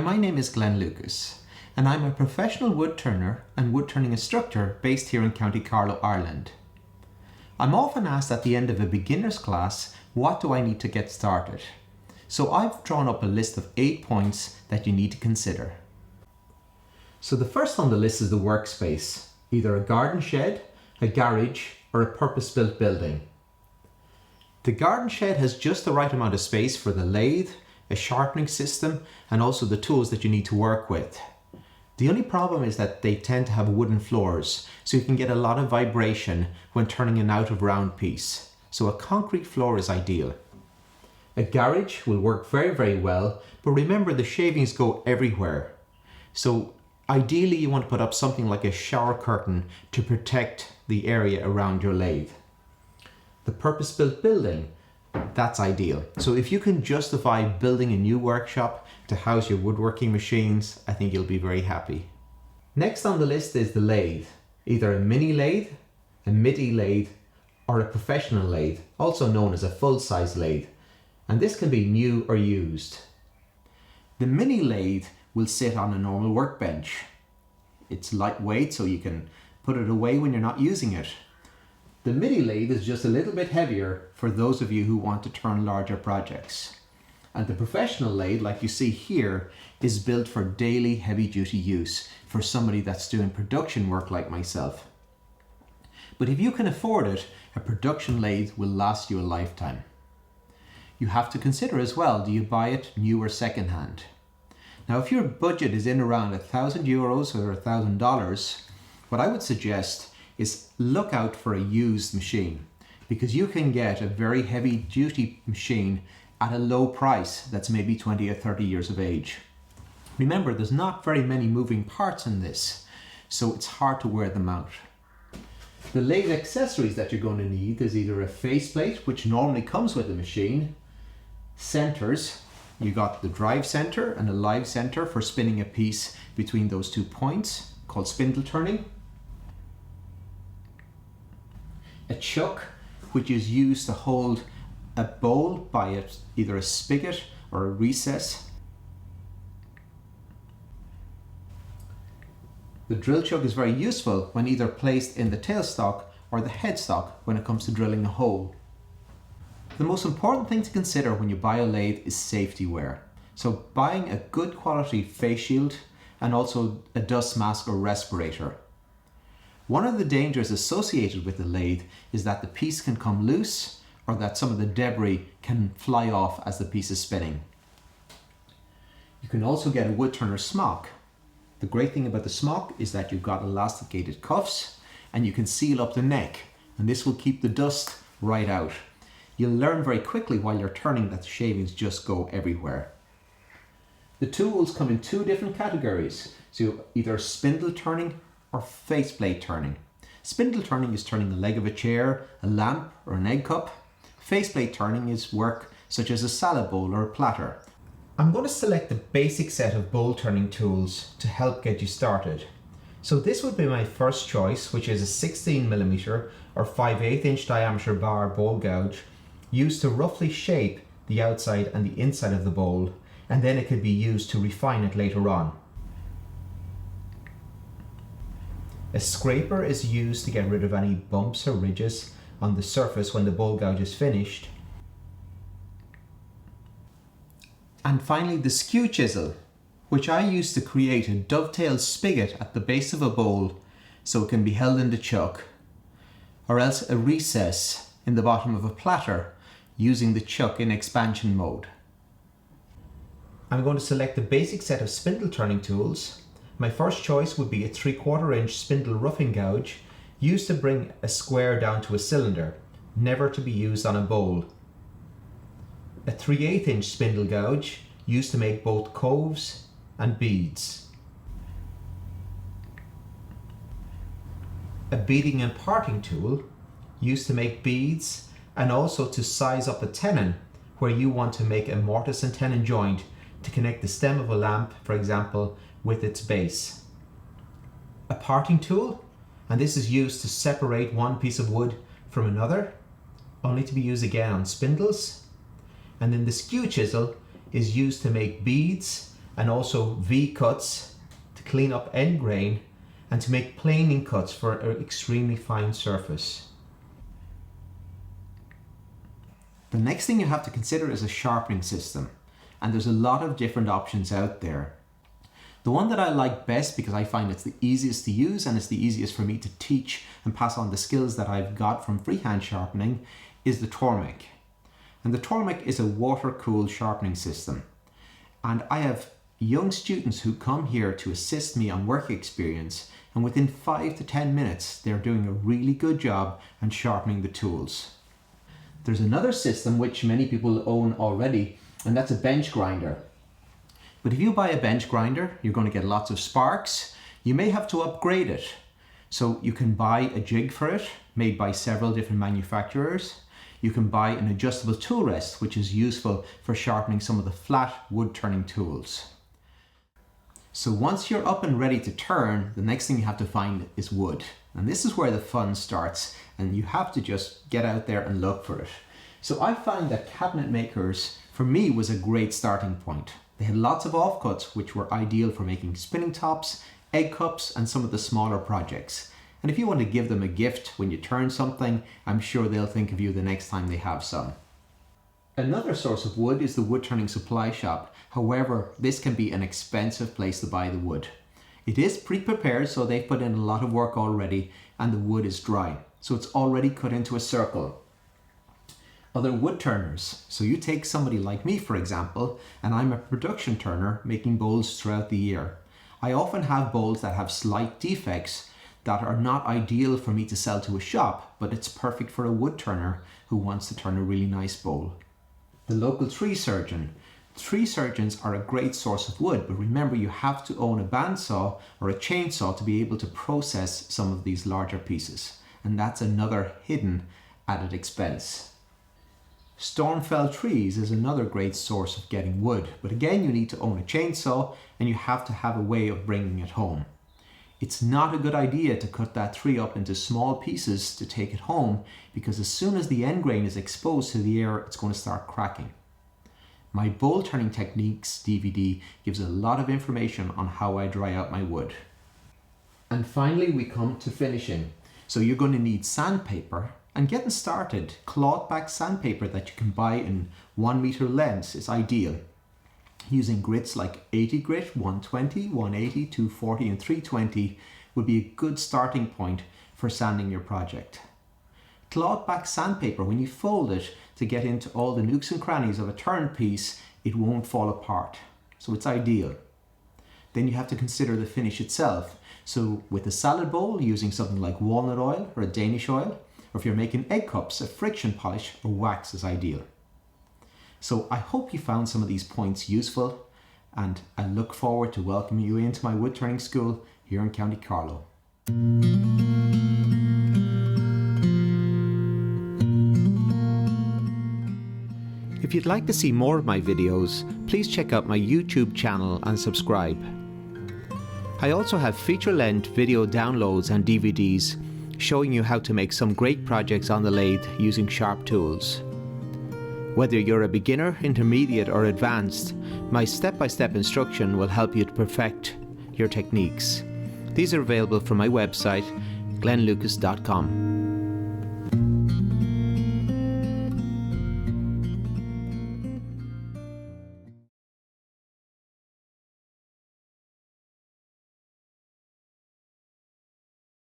my name is Glenn Lucas, and I'm a professional wood turner and wood turning instructor based here in County Carlow, Ireland. I'm often asked at the end of a beginner's class, what do I need to get started? So I've drawn up a list of 8 points that you need to consider. So the first on the list is the workspace, either a garden shed, a garage, or a purpose-built building. The garden shed has just the right amount of space for the lathe, a sharpening system, and also the tools that you need to work with. The only problem is that they tend to have wooden floors, so you can get a lot of vibration when turning an out of round piece. So a concrete floor is ideal. A garage will work very well, but remember the shavings go everywhere. So ideally you want to put up something like a shower curtain to protect the area around your lathe. The purpose-built building, that's ideal. So if you can justify building a new workshop to house your woodworking machines, I think you'll be very happy. Next on the list is the lathe, either a mini lathe, a midi lathe, or a professional lathe, also known as a full-size lathe. And this can be new or used. The mini lathe will sit on a normal workbench. It's lightweight, so you can put it away when you're not using it. The midi lathe is just a little bit heavier for those of you who want to turn larger projects. And the professional lathe, like you see here, is built for daily heavy-duty use for somebody that's doing production work like myself. But if you can afford it, a production lathe will last you a lifetime. You have to consider as well, do you buy it new or second-hand? Now, if your budget is in around €1,000 or $1,000, what I would suggest is look out for a used machine, because you can get a very heavy duty machine at a low price that's maybe 20 or 30 years of age. Remember, there's not very many moving parts in this, so it's hard to wear them out. The lathe accessories that you're going to need is either a faceplate, which normally comes with the machine, centers, you got the drive center and a live center for spinning a piece between those 2 points, called spindle turning. A chuck, which is used to hold a bowl by either a spigot or a recess. The drill chuck is very useful when either placed in the tailstock or the headstock when it comes to drilling a hole. The most important thing to consider when you buy a lathe is safety wear. So buying a good quality face shield and also a dust mask or respirator. One of the dangers associated with the lathe is that the piece can come loose or that some of the debris can fly off as the piece is spinning. You can also get a woodturner smock. The great thing about the smock is that you've got elasticated cuffs and you can seal up the neck, and this will keep the dust right out. You'll learn very quickly while you're turning that the shavings just go everywhere. The tools come in 2 different categories, so either spindle turning or faceplate turning. Spindle turning is turning the leg of a chair, a lamp, or an egg cup. Faceplate turning is work such as a salad bowl or a platter. I'm going to select the basic set of bowl turning tools to help get you started. So this would be my first choice, which is a 16mm or 5/8 inch diameter bar bowl gouge used to roughly shape the outside and the inside of the bowl, and then it could be used to refine it later on. A scraper is used to get rid of any bumps or ridges on the surface when the bowl gouge is finished. And finally the skew chisel, which I use to create a dovetailed spigot at the base of a bowl so it can be held in the chuck, or else a recess in the bottom of a platter using the chuck in expansion mode. I'm going to select the basic set of spindle turning tools. My first choice would be a 3/4 inch spindle roughing gouge used to bring a square down to a cylinder, never to be used on a bowl. A 3/8 inch spindle gouge used to make both coves and beads. A beading and parting tool used to make beads and also to size up a tenon where you want to make a mortise and tenon joint to connect the stem of a lamp, for example, with its base. A parting tool, and this is used to separate one piece of wood from another, only to be used again on spindles. And then the skew chisel is used to make beads and also V cuts to clean up end grain and to make planing cuts for an extremely fine surface. The next thing you have to consider is a sharpening system, and there's a lot of different options out there. The one that I like best, because I find it's the easiest to use and it's the easiest for me to teach and pass on the skills that I've got from freehand sharpening, is the Tormek. And the Tormek is a water-cooled sharpening system. And I have young students who come here to assist me on work experience, and within 5 to 10 minutes they're doing a really good job on sharpening the tools. There's another system which many people own already, and that's a bench grinder. But if you buy a bench grinder, you're going to get lots of sparks. You may have to upgrade it. So you can buy a jig for it, made by several different manufacturers. You can buy an adjustable tool rest, which is useful for sharpening some of the flat wood turning tools. So once you're up and ready to turn, the next thing you have to find is wood. And this is where the fun starts, and you have to just get out there and look for it. So I find that cabinet makers, for me, was a great starting point. They had lots of offcuts which were ideal for making spinning tops, egg cups, and some of the smaller projects. And if you want to give them a gift when you turn something, I'm sure they'll think of you the next time they have some. Another source of wood is the wood turning supply shop. However, this can be an expensive place to buy the wood. It is pre-prepared, so they've put in a lot of work already, and the wood is dry. So it's already cut into a circle. Other wood turners. So you take somebody like me, for example, and I'm a production turner making bowls throughout the year. I often have bowls that have slight defects that are not ideal for me to sell to a shop, but it's perfect for a wood turner who wants to turn a really nice bowl. The local tree surgeon. Tree surgeons are a great source of wood, but remember you have to own a bandsaw or a chainsaw to be able to process some of these larger pieces. And that's another hidden added expense. Storm fell trees is another great source of getting wood, but again you need to own a chainsaw and you have to have a way of bringing it home. It's not a good idea to cut that tree up into small pieces to take it home, because as soon as the end grain is exposed to the air, it's going to start cracking. My bowl turning techniques DVD gives a lot of information on how I dry out my wood. And finally we come to finishing. So you're going to need sandpaper. And getting started, cloth back sandpaper that you can buy in 1 meter lengths is ideal. Using grits like 80 grit, 120, 180, 240 and 320 would be a good starting point for sanding your project. Cloth back sandpaper, when you fold it to get into all the nooks and crannies of a turn piece, it won't fall apart. So it's ideal. Then you have to consider the finish itself. So with a salad bowl, using something like walnut oil or a Danish oil, or if you're making egg cups, a friction polish or wax is ideal. So I hope you found some of these points useful, and I look forward to welcoming you into my wood turning school here in County Carlow. If you'd like to see more of my videos, please check out my YouTube channel and subscribe. I also have feature-length video downloads and DVDs showing you how to make some great projects on the lathe using sharp tools. Whether you're a beginner, intermediate or advanced, my step-by-step instruction will help you to perfect your techniques. These are available from my website, glenlucas.com.